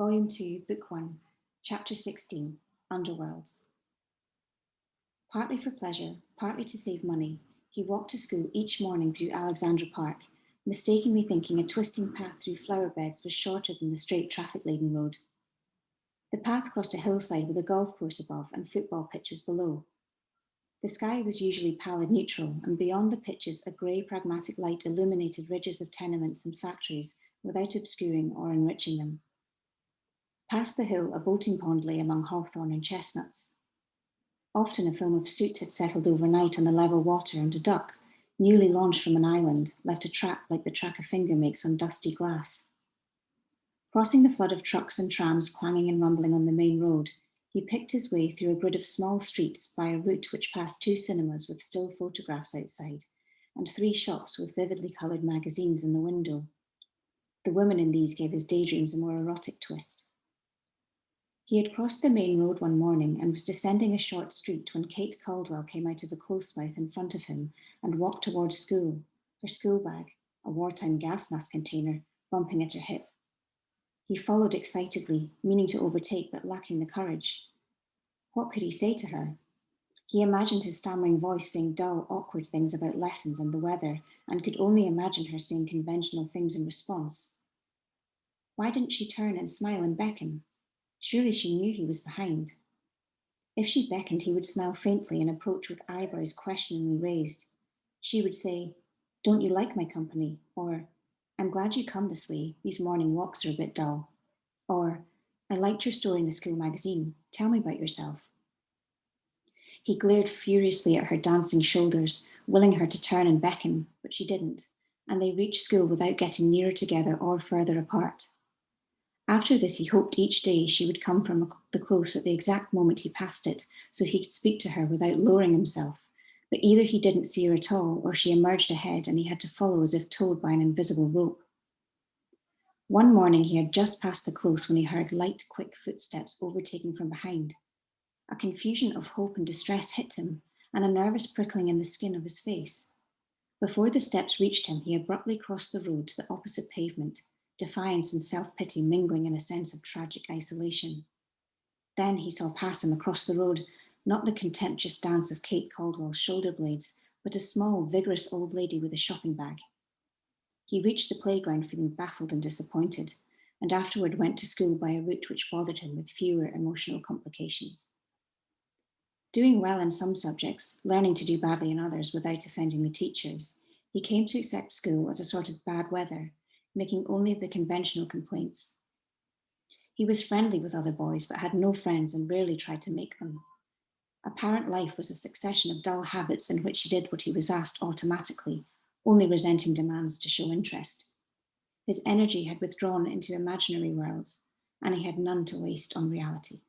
Volume 2, Book 1, Chapter 16, Underworlds. Partly for pleasure, partly to save money, he walked to school each morning through Alexandra Park, mistakenly thinking a twisting path through flower beds was shorter than the straight traffic-laden road. The path crossed a hillside with a golf course above and football pitches below. The sky was usually pallid neutral, and beyond the pitches a grey pragmatic light illuminated ridges of tenements and factories without obscuring or enriching them. Past the hill, a boating pond lay among hawthorn and chestnuts. Often a film of soot had settled overnight on the level water, and a duck, newly launched from an island, left a track like the track a finger makes on dusty glass. Crossing the flood of trucks and trams clanging and rumbling on the main road, he picked his way through a grid of small streets by a route which passed 2 cinemas with still photographs outside, and 3 shops with vividly coloured magazines in the window. The women in these gave his daydreams a more erotic twist. He had crossed the main road one morning and was descending a short street when Kate Caldwell came out of a close mouth in front of him and walked towards school, her school bag, a wartime gas mask container, bumping at her hip. He followed excitedly, meaning to overtake but lacking the courage. What could he say to her? He imagined his stammering voice saying dull, awkward things about lessons and the weather, and could only imagine her saying conventional things in response. Why didn't she turn and smile and beckon? Surely she knew he was behind. If she beckoned, he would smile faintly and approach with eyebrows questioningly raised. She would say, "Don't you like my company?" Or, "I'm glad you come this way. These morning walks are a bit dull." Or, "I liked your story in the school magazine. Tell me about yourself." He glared furiously at her dancing shoulders, willing her to turn and beckon, but she didn't, and they reached school without getting nearer together or further apart. After this, he hoped each day she would come from the close at the exact moment he passed it, so he could speak to her without lowering himself. But either he didn't see her at all, or she emerged ahead and he had to follow as if towed by an invisible rope. One morning he had just passed the close when he heard light, quick footsteps overtaking from behind. A confusion of hope and distress hit him, and a nervous prickling in the skin of his face. Before the steps reached him, he abruptly crossed the road to the opposite pavement, defiance and self-pity mingling in a sense of tragic isolation. Then he saw pass him across the road, not the contemptuous dance of Kate Caldwell's shoulder blades, but a small, vigorous old lady with a shopping bag. He reached the playground feeling baffled and disappointed, and afterward went to school by a route which bothered him with fewer emotional complications. Doing well in some subjects, learning to do badly in others without offending the teachers, he came to accept school as a sort of bad weather, making only the conventional complaints. He was friendly with other boys, but had no friends and rarely tried to make them. Apparent life was a succession of dull habits in which he did what he was asked automatically, only resenting demands to show interest. His energy had withdrawn into imaginary worlds, and he had none to waste on reality.